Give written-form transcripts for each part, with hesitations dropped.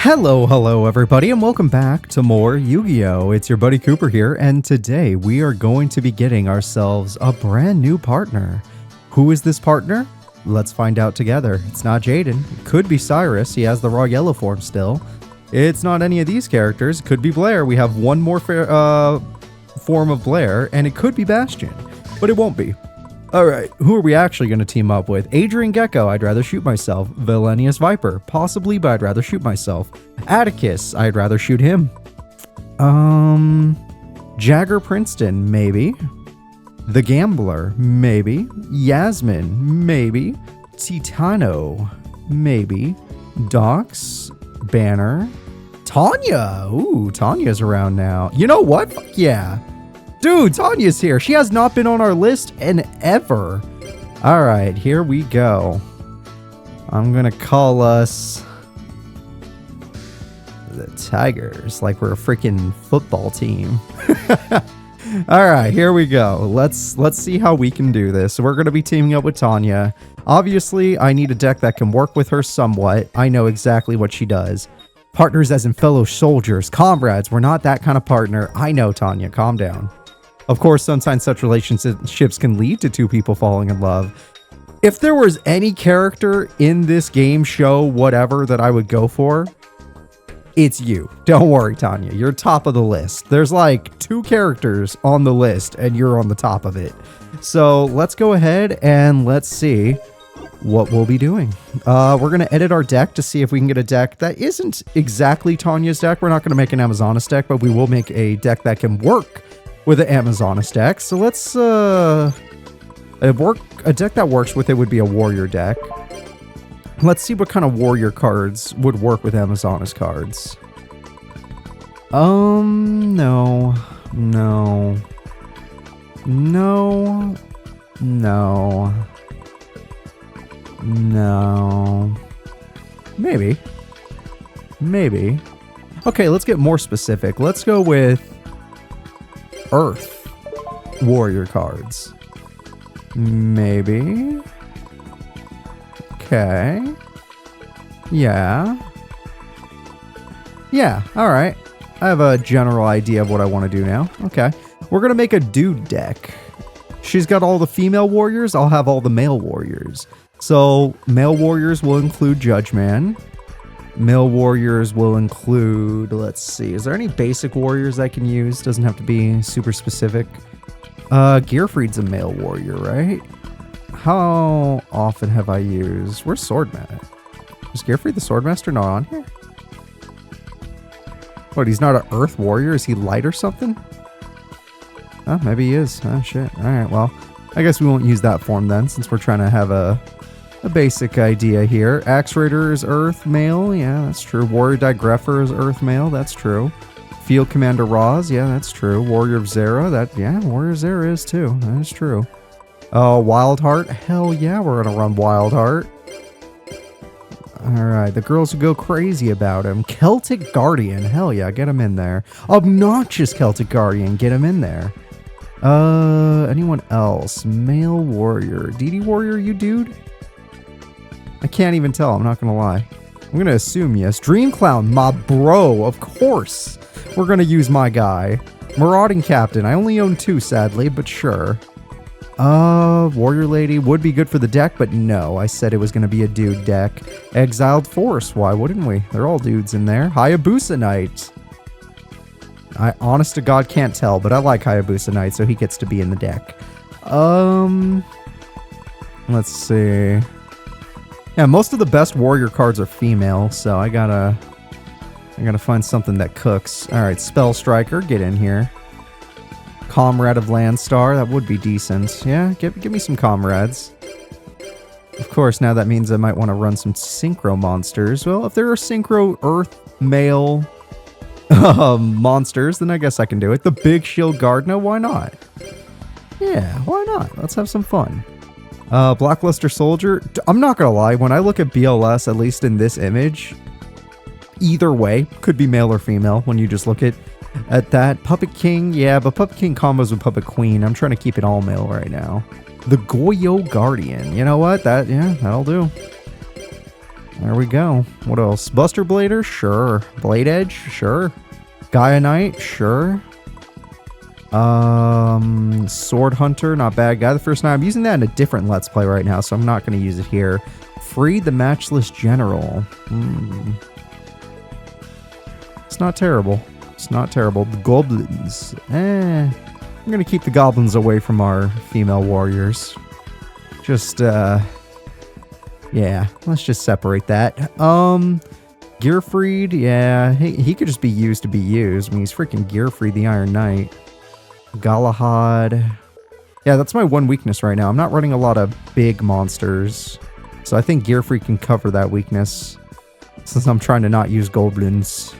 Hello everybody, and welcome back to more Yu-Gi-Oh! It's your buddy Cooper here, and today we are going to be getting ourselves a brand new partner. Who is this partner? Let's find out together. It's not Jaden. It could be Cyrus. He has the raw yellow form still. It's not any of these characters. It could be Blair. We have one more form of Blair, and it could be Bastion, but it won't be. Alright, who are we actually going to team up with? Adrian Gecko, I'd rather shoot myself. Vilenius Viper, possibly, but I'd rather shoot myself. Atticus, I'd rather shoot him. Jagger Princeton, maybe. The Gambler, maybe. Yasmin, maybe. Titano, maybe. Docs, Banner. Tanya, ooh, Tanya's around now. You know what? Fuck yeah. Dude, Tanya's here. She has not been on our list in ever. All right, here we go. I'm going to call us the Tigers, like we're a freaking football team. All right, here we go. Let's see how we can do this. So we're going to be teaming up with Tanya. Obviously, I need a deck that can work with her somewhat. I know exactly what she does. Partners as in fellow soldiers, comrades. We're not that kind of partner. I know, Tanya. Calm down. Of course, sometimes such relationships can lead to two people falling in love. If there was any character in this game, show, whatever, that I would go for, it's you. Don't worry, Tanya. You're top of the list. There's like 2 characters on the list, and you're on the top of it. So let's go ahead and let's see what we'll be doing. We're going to edit our deck to see if we can get a deck that isn't exactly Tanya's deck. We're not going to make an Amazonas deck, but we will make a deck that can work with an Amazonas deck. So let's a deck that works with it would be a warrior deck. Let's see what kind of warrior cards would work with Amazonas cards. No. Maybe. Okay, let's get more specific. Let's go with Earth warrior cards. Maybe. Okay. Yeah, all right. I have a general idea of what I want to do now. Okay. We're going to make a dude deck. She's got all the female warriors. I'll have all the male warriors. So male warriors will include Judgeman. Male warriors will include, let's see, is there any basic warriors I can use? Doesn't have to be super specific. Gearfried's a male warrior, right? How often have I used? Where's Swordmat? Is Gearfried the Swordmaster not on here? What, he's not an Earth warrior? Is he light or something? Oh, maybe he is. Oh, shit. Alright, well, I guess we won't use that form then, since we're trying to have a basic idea here. Axe Raider is Earth male. Yeah, that's true. Warrior Digrepher is Earth male. That's true. Field Commander Roz. Yeah, that's true. Warrior of Zera. Warrior Zera is too. That is true. Oh, Wildheart. Hell yeah, we're going to run Wildheart. Alright, the girls will go crazy about him. Celtic Guardian. Hell yeah, get him in there. Obnoxious Celtic Guardian. Get him in there. Anyone else? Male Warrior. DD Warrior, you dude? I can't even tell, I'm not gonna lie. I'm gonna assume yes. Dream Clown, my bro, of course. We're gonna use my guy. Marauding Captain, I only own 2 sadly, but sure. Warrior Lady would be good for the deck, but no, I said it was gonna be a dude deck. Exiled Force, why wouldn't we? They're all dudes in there. Hayabusa Knight. I honest to God can't tell, but I like Hayabusa Knight, so he gets to be in the deck. Let's see. Yeah, most of the best warrior cards are female, so I gotta find something that cooks. All right, Spell Striker, get in here. Comrade of Landstar, that would be decent. Yeah, give me some comrades. Of course, now that means I might want to run some synchro monsters. Well, if there are synchro Earth male monsters, then I guess I can do it. The Big Shield Gardner, why not? Yeah, why not? Let's have some fun. Blackluster Soldier. I'm not gonna lie, when I look at BLS, at least in this image, either way, could be male or female when you just look at that. Puppet King, yeah, but Puppet King combos with Puppet Queen. I'm trying to keep it all male right now. The Goyo Guardian. You know what? That'll do. There we go. What else? Buster Blader? Sure. Blade Edge? Sure. Gaia Knight? Sure. Sword Hunter? Not bad. Guy the First Knight. I'm using that in a different Let's Play right now, so I'm not going to use it here. Freed the Matchless General. It's not terrible. It's not terrible. The Goblins. I'm going to keep the Goblins away from our female warriors. Just, yeah, let's just separate that. Gearfried, yeah, he could just be used to be used. I mean, he's freaking Gearfried, the Iron Knight. Galahad. Yeah, that's my one weakness right now. I'm not running a lot of big monsters. So I think Gearfried can cover that weakness. Since I'm trying to not use goblins.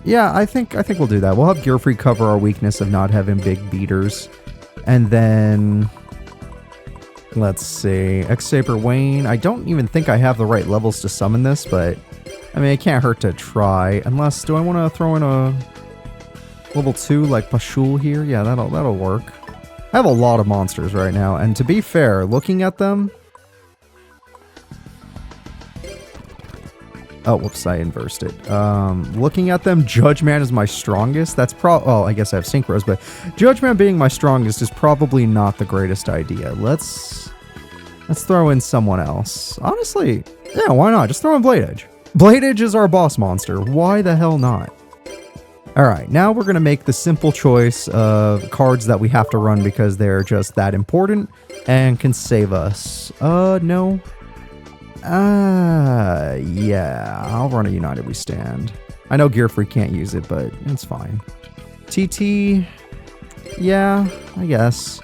Yeah, I think we'll do that. We'll have Gearfried cover our weakness of not having big beaters. And then... let's see. X-Saber Wayne. I don't even think I have the right levels to summon this, but... I mean, it can't hurt to try. Unless, do I want to throw in a... level 2 like Pashul here? Yeah, that'll work. I have a lot of monsters right now, and to be fair, looking at them... oh, whoops, I inversed it. Looking at them, Judge Man is my strongest. That's well, I guess I have Synchros, but Judge Man being my strongest is probably not the greatest idea. Let's throw in someone else. Honestly, yeah, why not? Just throw in Blade Edge. Blade Edge is our boss monster. Why the hell not? Alright, now we're going to make the simple choice of cards that we have to run because they're just that important and can save us. No. Yeah, I'll run a United We Stand. I know Gearfree can't use it, but it's fine. TT, yeah, I guess.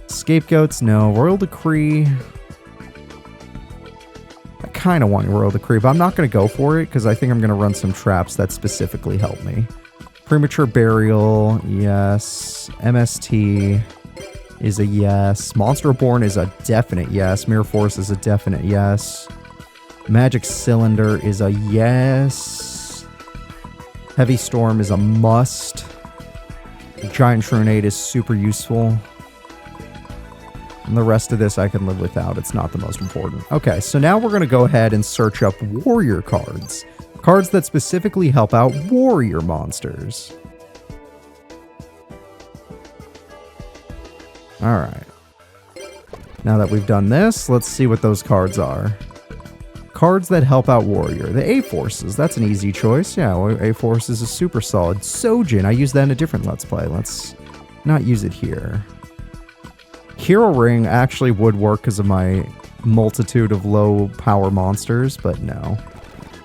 Scapegoats, no. Royal Decree. I kind of want Royal Decree, but I'm not going to go for it because I think I'm going to run some traps that specifically help me. Premature Burial, yes. MST is a yes. Monster Reborn is a definite yes. Mirror Force is a definite yes. Magic Cylinder is a yes. Heavy Storm is a must. Giant Shroonade is super useful. And the rest of this I can live without. It's not the most important. Okay, so now we're going to go ahead and search up warrior cards. Cards that specifically help out warrior monsters. Alright. Now that we've done this, let's see what those cards are. Cards that help out warrior. The A-Forces, that's an easy choice. Yeah, A-Forces is super solid. Sojin, I used that in a different Let's Play. Let's not use it here. Hero Ring actually would work because of my multitude of low power monsters, but no.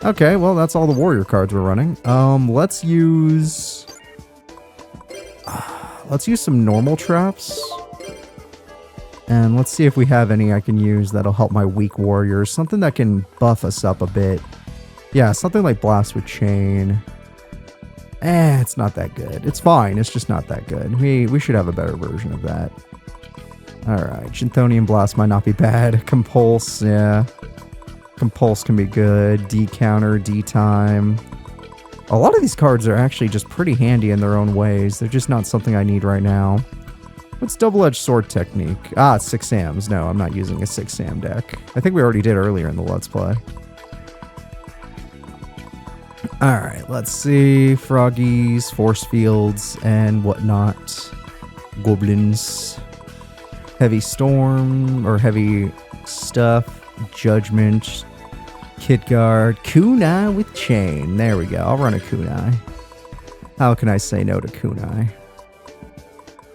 Okay, well, that's all the warrior cards we're running. Let's use some normal traps. And let's see if we have any I can use that'll help my weak warriors. Something that can buff us up a bit. Yeah, something like Blast with Chain. It's not that good. It's fine, it's just not that good. We should have a better version of that. Alright, Chinthonian Blast might not be bad. Compulse, yeah. Compulse can be good. D-Counter, D-Time. A lot of these cards are actually just pretty handy in their own ways. They're just not something I need right now. What's Double-Edged Sword Technique? Ah, 6 Sams. No, I'm not using a 6 Sam deck. I think we already did earlier in the Let's Play. Alright, let's see. Froggies, Force Fields, and whatnot. Goblins. Heavy Storm, or Heavy Stuff. Judgment. Kidguard. Kunai with Chain. There we go. I'll run a Kunai. How can I say no to Kunai?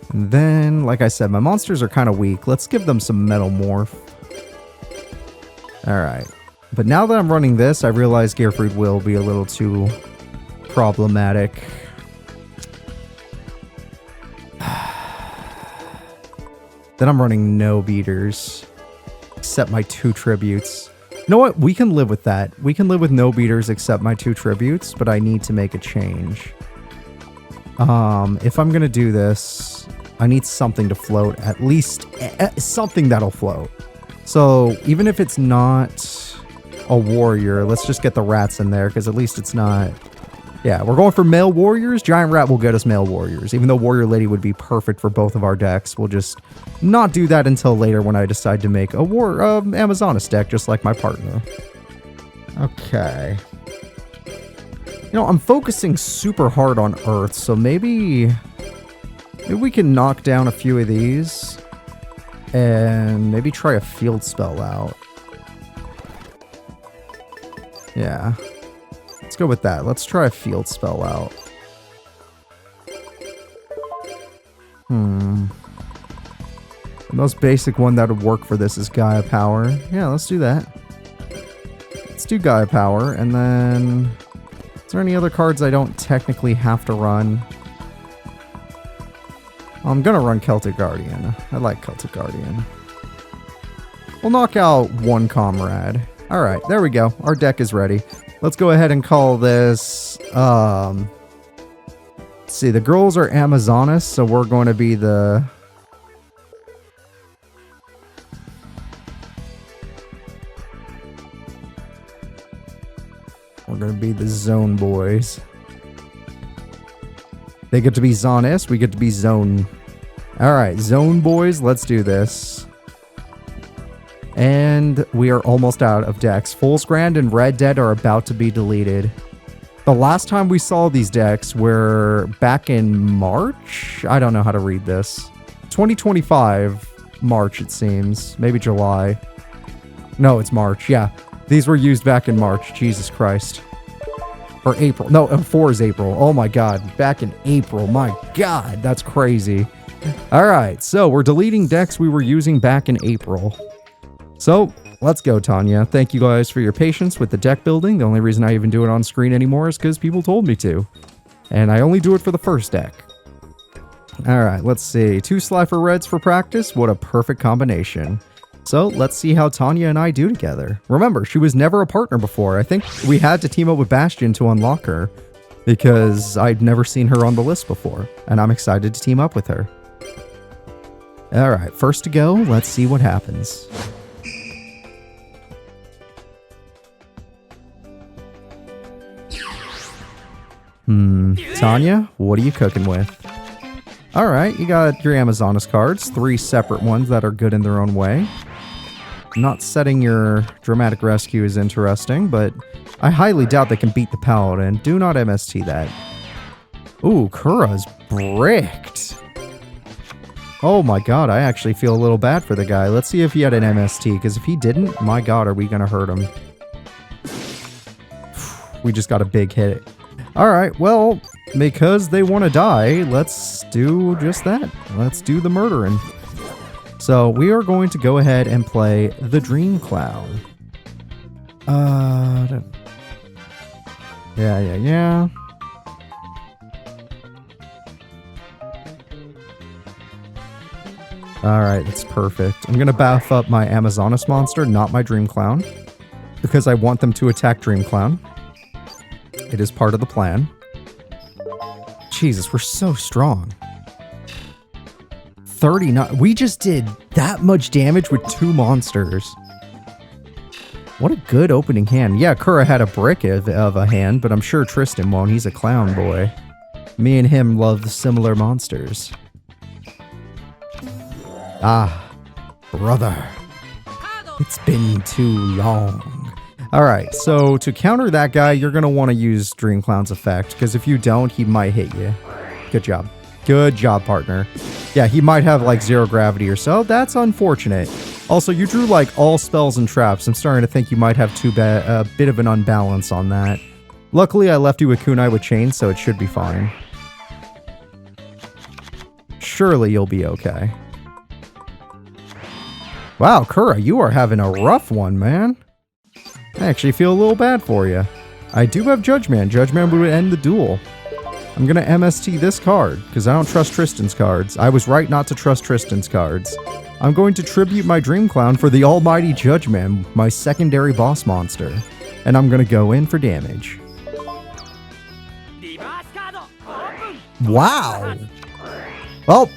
And then, like I said, my monsters are kind of weak. Let's give them some Metal Morph. Alright. But now that I'm running this, I realize Gearfried will be a little too problematic. Then I'm running no beaters. Except my 2 tributes. You know what? We can live with that. We can live with no beaters except my 2 tributes, but I need to make a change. If I'm gonna do this, I need something to float. At least something that'll float. So even if it's not a warrior, let's just get the rats in there, because at least it's not Yeah, we're going for male warriors. Giant rat will get us male warriors. Even though warrior lady would be perfect for both of our decks. We'll just not do that until later when I decide to make a Amazonas deck just like my partner. Okay. You know, I'm focusing super hard on Earth, so maybe we can knock down a few of these and maybe try a field spell out. Yeah. Let's go with that. Let's try a field spell out. The most basic one that would work for this is Gaia Power. Yeah, let's do that. Let's do Gaia Power, and then... Is there any other cards I don't technically have to run? I'm gonna run Celtic Guardian. I like Celtic Guardian. We'll knock out one Comrade. Alright, there we go. Our deck is ready. Let's go ahead and call this... let's see, the girls are Amazonas, so we're going to be the... We're going to be the Zone Boys. They get to be Zonis, we get to be Zone. Alright, Zone Boys, let's do this. And we are almost out of decks. Fool's Grand and Red Dead are about to be deleted. The last time we saw these decks were back in March? I don't know how to read this. 2025 March, it seems. Maybe July. No, it's March, yeah. These were used back in March. Jesus Christ. Or April. No, 4 is April. Oh my god. Back in April. My god. That's crazy. Alright, so we're deleting decks we were using back in April. So, let's go, Tanya. Thank you guys for your patience with the deck building. The only reason I even do it on screen anymore is because people told me to. And I only do it for the first deck. Alright, let's see. 2 Slifer Reds for practice. What a perfect combination. So, let's see how Tanya and I do together. Remember, she was never a partner before. I think we had to team up with Bastion to unlock her, because I'd never seen her on the list before, and I'm excited to team up with her. Alright, first to go, let's see what happens. Tanya, what are you cooking with? Alright, you got your Amazonas cards, 3 separate ones that are good in their own way. Not setting your Dramatic Rescue is interesting, but I highly doubt they can beat the Paladin. Do not MST that. Ooh, Kura's bricked. Oh my god, I actually feel a little bad for the guy. Let's see if he had an MST, because if he didn't, my god, are we gonna hurt him. We just got a big hit. Alright, well, because they want to die, let's do just that. Let's do the murdering. So, we are going to go ahead and play the Dream Cloud. Yeah. Alright, that's perfect. I'm going to buff up my Amazonas monster, not my Dream Clown, because I want them to attack Dream Clown. It is part of the plan. Jesus, we're so strong. 39. We just did that much damage with 2 monsters. What a good opening hand. Yeah, Kura had a brick of a hand, but I'm sure Tristan won't. He's a clown boy. Me and him love similar monsters. Ah, brother. It's been too long. Alright, so to counter that guy, you're going to want to use Dream Clown's effect, because if you don't, he might hit you. Good job. Good job, partner. Yeah, he might have like 0 gravity or so. That's unfortunate. Also, you drew like all spells and traps. I'm starting to think you might have a bit of an unbalance on that. Luckily, I left you with Kunai with chains, so it should be fine. Surely you'll be okay. Wow, Kura, you are having a rough one, man. I actually feel a little bad for you. I do have Judgment. Judgment would end the duel. I'm going to MST this card, because I don't trust Tristan's cards. I was right not to trust Tristan's cards. I'm going to tribute my Dream Clown for the almighty Judgment, my secondary boss monster. And I'm going to go in for damage. Wow! Well,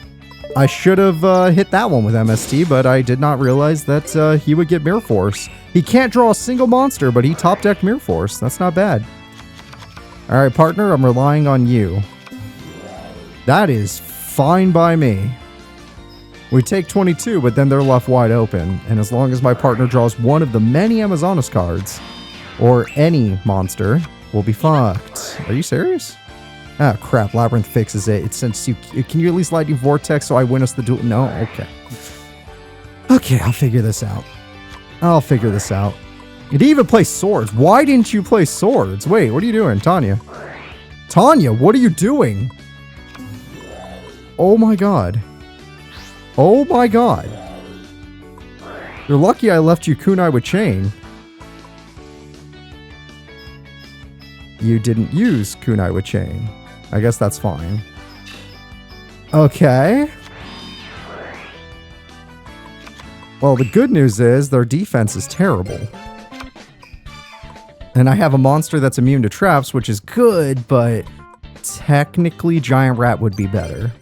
I should have hit that one with MST, but I did not realize that he would get Mirror Force. He can't draw a single monster, but he top-decked Mirror Force. That's not bad. All right, partner, I'm relying on you. That is fine by me. We take 22, but then they're left wide open. And as long as my partner draws one of the many Amazonas cards, or any monster, we'll be fucked. Are you serious? Ah, crap. Labyrinth fixes it. It sends you... Can you at least Lightning Vortex so I win us the duel? No? Okay. Okay, I'll figure this out. I'll figure this out. It even plays swords. Why didn't you play swords? Wait, what are you doing, Tanya? Tanya, what are you doing? Oh my god. Oh my god. You're lucky I left you Kunai with Chain. You didn't use Kunai with Chain. I guess that's fine. Okay. Well, the good news is their defense is terrible. And I have a monster that's immune to traps, which is good, but technically Giant Rat would be better.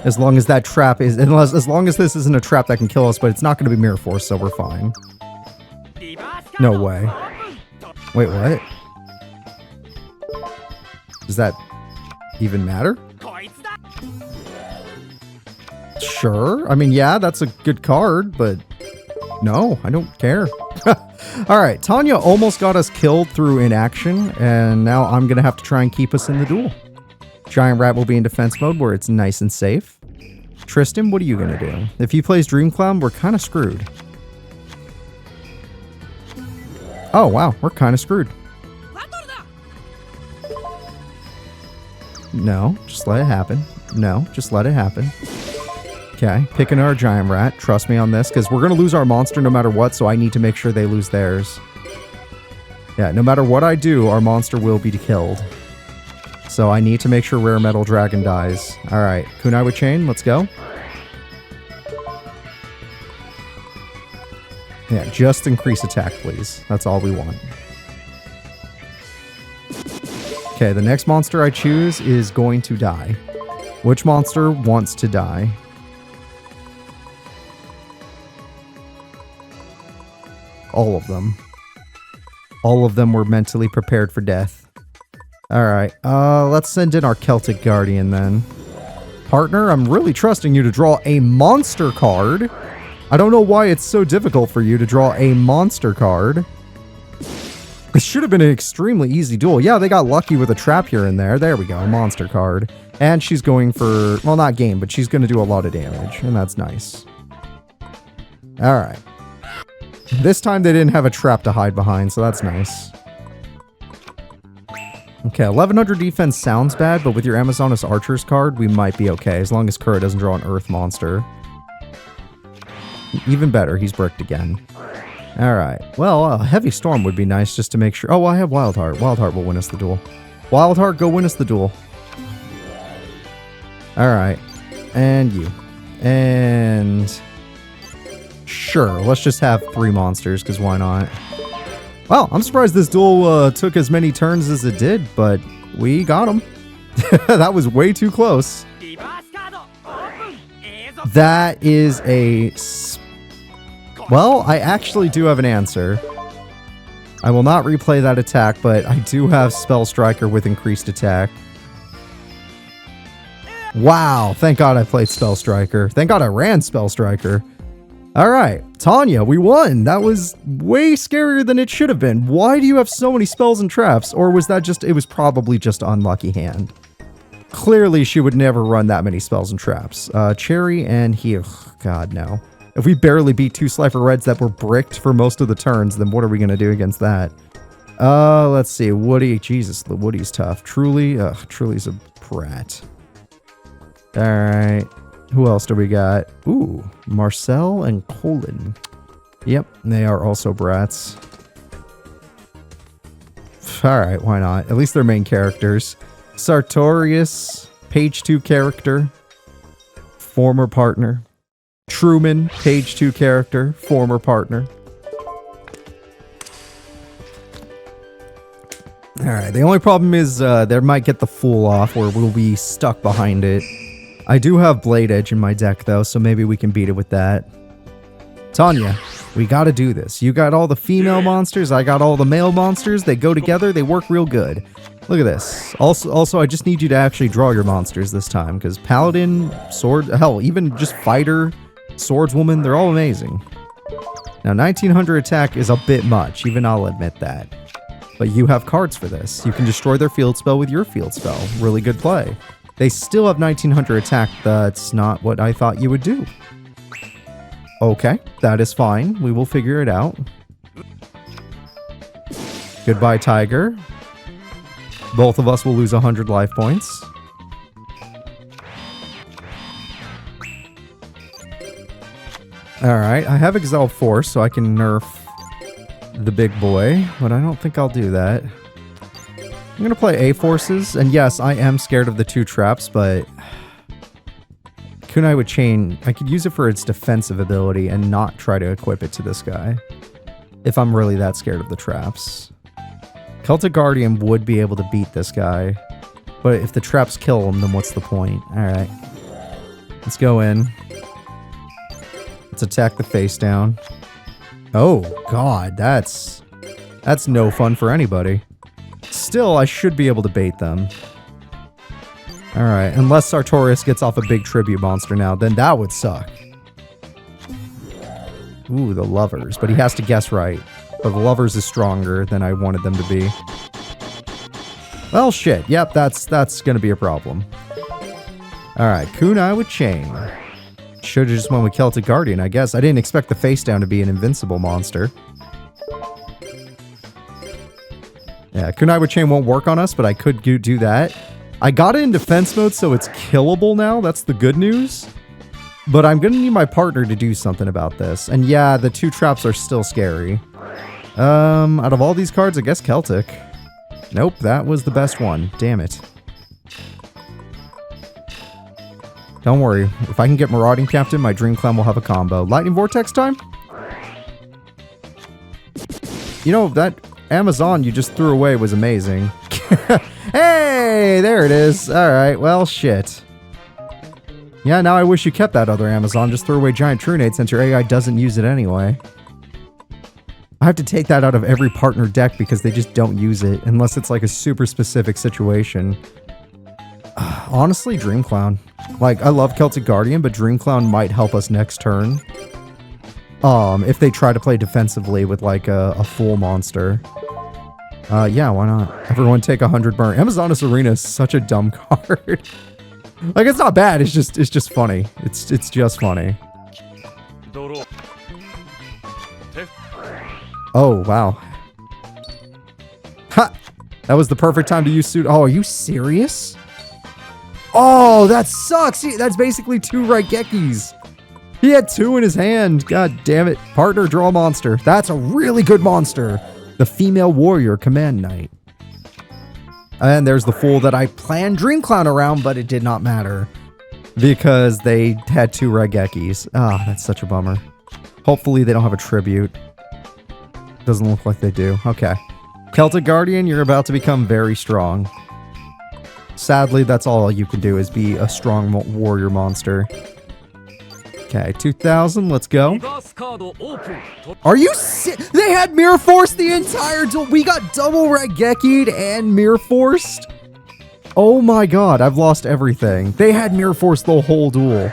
As long as that trap is... As long as this isn't a trap that can kill us, but it's not going to be Mirror Force, so we're fine. No way. Wait, what? Does that even matter? Sure. I mean, yeah, that's a good card, but no, I don't care. Alright, Tanya almost got us killed through inaction, and now I'm going to have to try and keep us in the duel. Giant Rat will be in defense mode where it's nice and safe. Tristan, what are you going to do? If he plays Dream Clown, we're kind of screwed. Oh, wow, we're kind of screwed. No, just let it happen. No, just let it happen. Okay, picking our Giant Rat. Trust me on this, because we're going to lose our monster no matter what, so I need to make sure they lose theirs. Yeah, no matter what I do, our monster will be killed. So I need to make sure Rare Metal Dragon dies. Alright, Kunai with Chain, let's go. Yeah, just increase attack, please. That's all we want. Okay, the next monster I choose is going to die. Which monster wants to die? All of them. All of them were mentally prepared for death. Alright, let's send in our Celtic Guardian then. Partner, I'm really trusting you to draw a monster card. I don't know why it's so difficult for you to draw a monster card. It should have been an extremely easy duel. Yeah, they got lucky with a trap here and there. There we go, a monster card. And she's going for, well, not game, but she's going to do a lot of damage, and that's nice. Alright. This time they didn't have a trap to hide behind, so that's nice. Okay, 1100 defense sounds bad, but with your Amazonas Archers card, we might be okay, as long as Kura doesn't draw an Earth monster. Even better, he's bricked again. Alright, well, a Heavy Storm would be nice just to make sure... Oh, well, I have Wildheart. Wildheart will win us the duel. Wildheart, go win us the duel. Alright, and you. And... Sure, let's just have 3 monsters, because why not? Wow, I'm surprised this duel took as many turns as it did, but we got him. That was way too close. That is a... Well, I actually do have an answer. I will not replay that attack, but I do have Spell Striker with increased attack. Wow, thank God I played Spell Striker. Thank God I ran Spell Striker. Alright, Tanya, we won! That was way scarier than it should have been. Why do you have so many spells and traps? Or was that just... It was probably just unlucky hand. Clearly, she would never run that many spells and traps. Cherry and he... Ugh, God, no. If we barely beat 2 Slifer Reds that were bricked for most of the turns, then what are we going to do against that? Let's see. Woody. Jesus, the Woody's tough. Truly. Ugh, Truly's a brat. Alright. Who else do we got? Ooh, Marcel and Colin. Yep, they are also brats. Alright, why not? At least they're main characters. Sartorius, page 2 character. Former partner. Truman, page 2 character. Former partner. Alright, the only problem is they might get the Fool off or we'll be stuck behind it. I do have Blade Edge in my deck, though, so maybe we can beat it with that. Tanya, we gotta do this. You got all the female monsters, I got all the male monsters. They go together, they work real good. Look at this. Also, I just need you to actually draw your monsters this time, because Paladin, Sword, hell, even just Fighter, Swordswoman, they're all amazing. Now, 1900 attack is a bit much, even I'll admit that. But you have cards for this. You can destroy their field spell with your field spell. Really good play. They still have 1900 attack. That's not what I thought you would do. Okay, that is fine. We will figure it out. Goodbye, Tiger. Both of us will lose 100 life points. Alright, I have Excel Force, so I can nerf the big boy, but I don't think I'll do that. I'm gonna play A-Forces, and yes, I am scared of the 2 traps, but Kunai would chain. I could use it for its defensive ability and not try to equip it to this guy. If I'm really that scared of the traps. Celtic Guardian would be able to beat this guy, but if the traps kill him, then what's the point? Alright. Let's go in. Let's attack the face down. Oh, God, that's no fun for anybody. Still, I should be able to bait them. Alright, unless Sartorius gets off a big tribute monster now, then that would suck. Ooh, the Lovers, but he has to guess right. But the Lovers is stronger than I wanted them to be. Well, shit. Yep, that's gonna be a problem. Alright, Kunai with Chain. Should've just went with Celtic Guardian, I guess. I didn't expect the face down to be an invincible monster. Yeah, Kunai with Chain won't work on us, but I could do that. I got it in defense mode, so it's killable now. That's the good news. But I'm gonna need my partner to do something about this. And yeah, the 2 traps are still scary. Out of all these cards, I guess Celtic. Nope, that was the best one. Damn it. Don't worry. If I can get Marauding Captain, my Dream Clown will have a combo. Lightning Vortex time? You know, that Amazon you just threw away was amazing. Hey, there it is. Alright, well, shit. Yeah, now I wish you kept that other Amazon. Just throw away Giant Trunade since your AI doesn't use it anyway. I have to take that out of every partner deck because they just don't use it unless it's like a super specific situation. Honestly, Dream Clown. Like, I love Celtic Guardian, but Dream Clown might help us next turn. If they try to play defensively with like a full monster. Yeah, why not? Everyone take 100 burn. Amazonas Arena is such a dumb card. Like, it's not bad, it's just funny. It's just funny. Oh, wow. Ha! That was the perfect time to use suit. Oh, are you serious? Oh, that sucks. That's basically 2 Raigekis. He had 2 in his hand. God damn it. Partner, draw monster. That's a really good monster. The Female Warrior Command Knight. And there's the fool that I planned Dream Clown around, but it did not matter. Because they had 2 Raigekis. Ah, that's such a bummer. Hopefully they don't have a tribute. Doesn't look like they do. Okay. Celtic Guardian, you're about to become very strong. Sadly, that's all you can do is be a strong warrior monster. Okay, 2000, let's go. Are you They had Mirror Force the entire duel. We got double Raigeki'd and Mirror Forced. Oh my god, I've lost everything. They had Mirror Force the whole duel.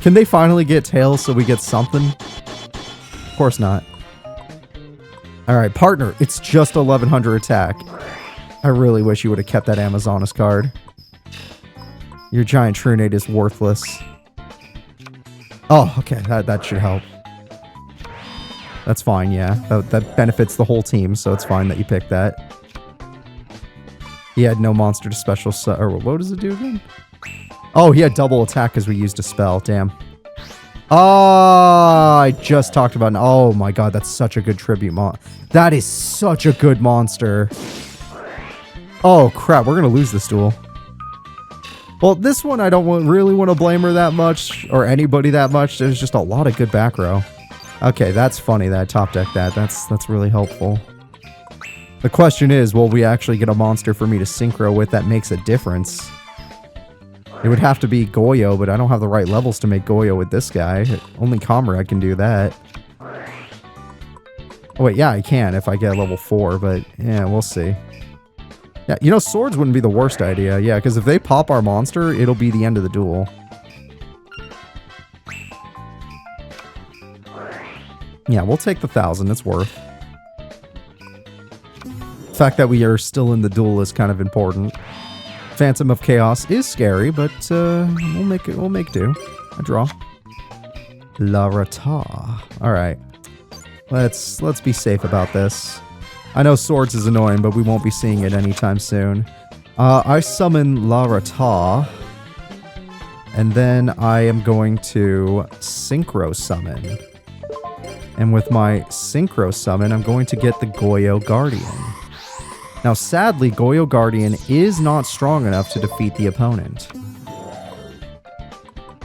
Can they finally get Tails so we get something? Of course not. Alright, partner, it's just 1100 attack. I really wish you would have kept that Amazonas card. Your Giant Trunade is worthless. Oh, okay, that should help. That's fine, yeah. That benefits the whole team, so it's fine that you picked that. He had no monster to special or what does it do again? Oh, he had double attack because we used a spell, damn. Oh, I just talked about... Oh my god, that's such a good tribute That is such a good monster. Oh crap, we're gonna lose this duel. Well, this one I don't really want to blame her that much, or anybody that much. There's just a lot of good back row. Okay, that's funny that I top deck that. That's really helpful. The question is, will we actually get a monster for me to synchro with that makes a difference? It would have to be Goyo, but I don't have the right levels to make Goyo with this guy. Only Comrade can do that. Oh wait, yeah, I can if I get level 4, but yeah, we'll see. Yeah, you know, swords wouldn't be the worst idea. Yeah, because if they pop our monster, it'll be the end of the duel. Yeah, we'll take the 1,000. It's worth. The fact that we are still in the duel is kind of important. Phantom of Chaos is scary, but we'll make it. We'll make do. A draw. Larata. All right. Let's be safe about this. I know swords is annoying, but we won't be seeing it anytime soon. I summon Larata, and then I am going to synchro summon. And with my synchro summon, I'm going to get the Goyo Guardian. Now, sadly, Goyo Guardian is not strong enough to defeat the opponent.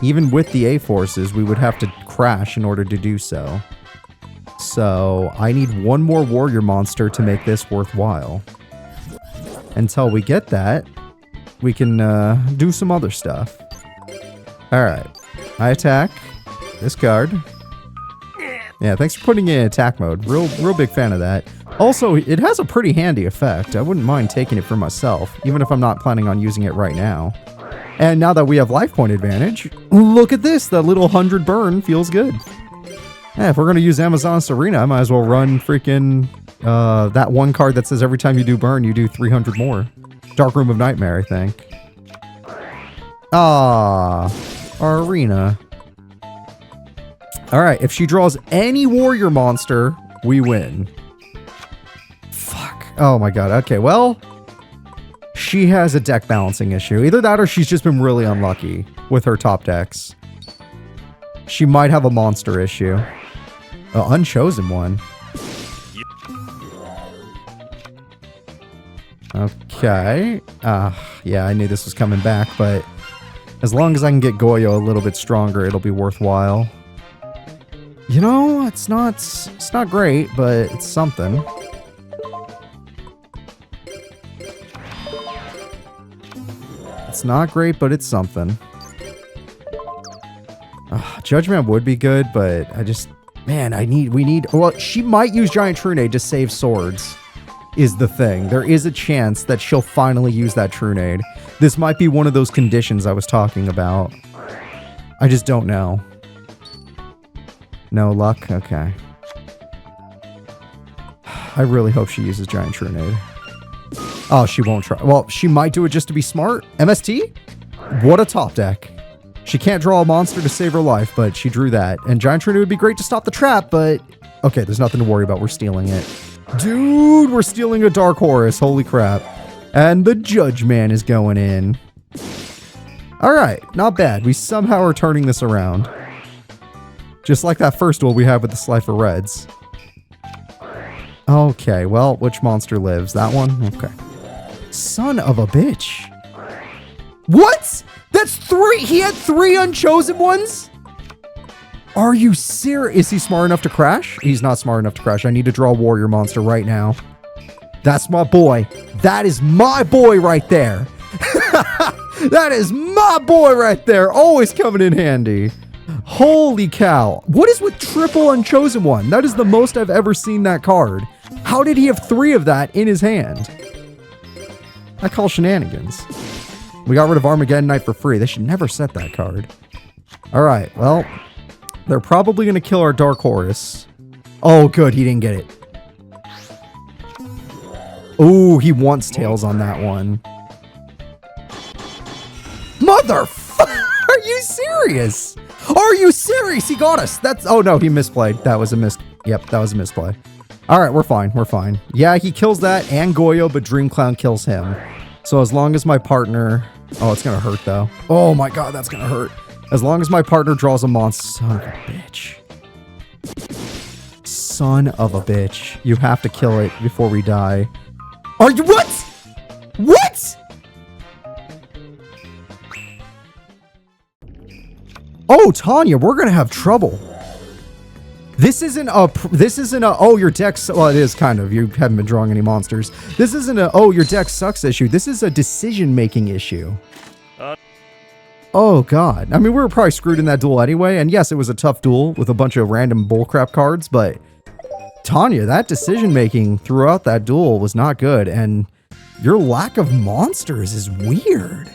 Even with the A-forces, we would have to crash in order to do so. So, I need one more warrior monster to make this worthwhile. Until we get that, we can do some other stuff. Alright. I attack this card. Yeah, thanks for putting it in attack mode. Real big fan of that. Also, it has a pretty handy effect. I wouldn't mind taking it for myself, even if I'm not planning on using it right now. And now that we have life point advantage, look at this. That little 100 burn feels good. Yeah, if we're going to use Amazon Serena, I might as well run freaking that one card that says every time you do burn, you do 300 more. Dark Room of Nightmare, I think. Ah, our arena. Alright, if she draws any warrior monster, we win. Fuck. Oh my god. Okay, well, she has a deck balancing issue. Either that or she's just been really unlucky with her top decks. She might have a monster issue. An unchosen one. Okay. Yeah, I knew this was coming back, but as long as I can get Goyo a little bit stronger, it'll be worthwhile. You know, it's not great, but it's something. It's not great, but it's something. Judgment would be good, but I just... Man, we need... Well, she might use Giant Trunade to save swords, is the thing. There is a chance that she'll finally use that Trunade. This might be one of those conditions I was talking about. I just don't know. No luck? Okay. I really hope she uses Giant Trunade. Oh, she won't try. Well, she might do it just to be smart. MST? What a top deck. She can't draw a monster to save her life, but she drew that. And Giant Trunade would be great to stop the trap, but... Okay, there's nothing to worry about. We're stealing it. Dude, we're stealing a Dark Horus. Holy crap. And the Judge Man is going in. Alright, not bad. We somehow are turning this around. Just like that first duel we had with the Slifer Reds. Okay, well, which monster lives? That one? Okay. Son of a bitch. What? That's 3? He had 3 unchosen ones? Are you serious? Is he smart enough to crash? He's not smart enough to crash. I need to draw a warrior monster right now. That's my boy. That is my boy right there. That is my boy right there. Always coming in handy. Holy cow. What is with triple unchosen one? That is the most I've ever seen that card. How did he have 3 of that in his hand? I call shenanigans. We got rid of Armageddon Knight for free. They should never set that card. Alright, well, they're probably going to kill our Dark Horus. Oh, good. He didn't get it. Ooh, he wants tails on that one. Motherfucker! Are you serious? Are you serious? He got us. That's... Oh, no, he misplayed. That was a mis... Yep, that was a misplay. Alright, we're fine. We're fine. Yeah, he kills that and Goyo, but Dream Clown kills him. So as long as my partner... Oh, it's gonna hurt, though. Oh my god, that's gonna hurt. As long as my partner draws a monster... Son of a bitch. Son of a bitch. You have to kill it before we die. Are you... What? What? Oh, Tanya, we're gonna have trouble. This isn't a, oh, your deck, well, it is kind of, you haven't been drawing any monsters. This isn't a, oh, your deck sucks issue. This is a decision-making issue. Oh, God. I mean, we were probably screwed in that duel anyway, and yes, it was a tough duel with a bunch of random bullcrap cards, but Tanya, that decision-making throughout that duel was not good, and Your lack of monsters is weird.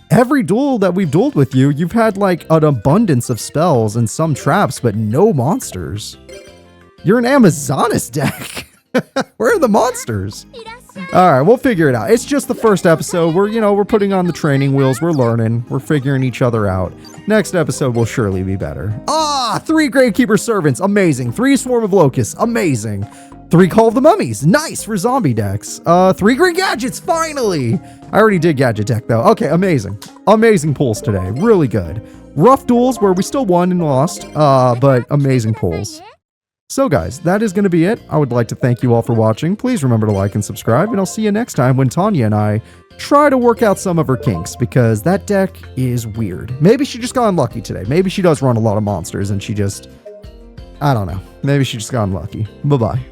Every duel that we've dueled with you, you've had like an abundance of spells and some traps, but no monsters. You're an Amazonas deck. Where are the monsters? All right, we'll figure it out. It's just the first episode. We're putting on the training wheels. We're learning. We're figuring each other out. Next episode will surely be better. 3 Gravekeeper Servants. Amazing. 3 Swarm of Locusts. Amazing. 3 Call of the Mummies. Nice for zombie decks. 3 Great Gadgets. Finally. I already did Gadget deck though. Okay, amazing. Amazing pulls today. Really good. Rough duels where we still won and lost, but amazing pulls. So guys, that is going to be it. I would like to thank you all for watching. Please remember to like and subscribe, and I'll see you next time when Tanya and I try to work out some of her kinks, because that deck is weird. Maybe she just got unlucky today. Maybe she does run a lot of monsters and she just, I don't know. Maybe she just got unlucky. Bye-bye.